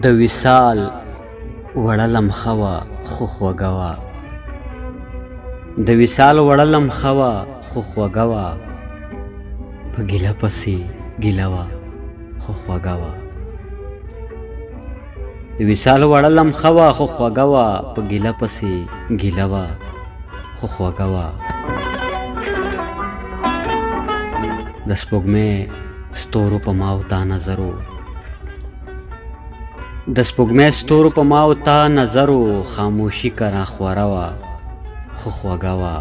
د وصال وړلم ښه وه خو خوږه وه، د وصال وړلم ښه وه خو خوږه وه، په ګیله پسې ګیله وه خو خوږه وه. د وصال وړلم ښه وه خو خوږه وه، په ګیله پسې ګیله وه خو خوږه وه. د سپوږمۍ ستورو په ما او تا نظرو، د سپوږمۍ ستورو په ما او تا نظرو، خاموشي که راخوره وه خو خوږه وه.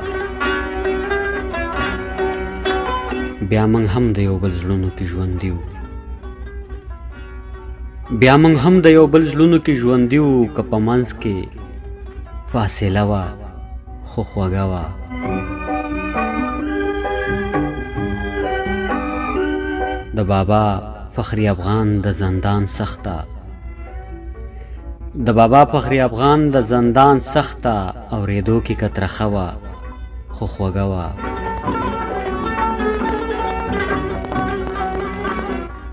بیا موږ هم د یو بل زړونو کې ژوندي وو، بیا موږ هم د یو بل زړونو کې ژوندي وو، که په منځ کې فاصله وه خو خوږه وه. د بابا فخری افغان د زندان سخته، د بابا فخری افغان د زندان سخته، اورېدو کې که ترخه وه خو خوږه وه.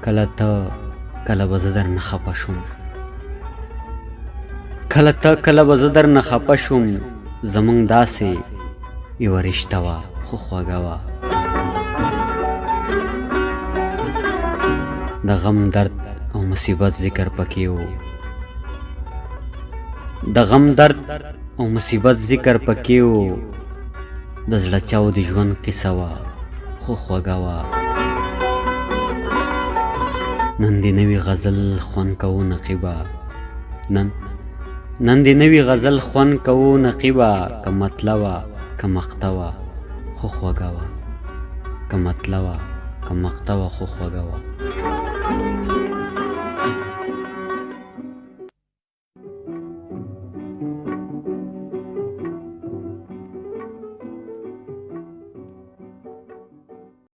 کله ته کله به زه درنه خفه شوم، کله ته کله به زه درنه خفه شوم، زموږ داسې یوه رشته وه خو خوږه وه. د غم درد او مصیبت ذکر پکې و، د غم درد او مصیبت ذکر پکې و، د زړه چاو د ژوند قصه وه خو خوږه وه. نن دې نوي غزل خوند کوو نقیبه، نن دې نوي غزل خوند کوو نقیبه، که مطلع وه که مقطع وه خو خوږه وه، که مطلع وه که مقطع وه خو خوږه وه.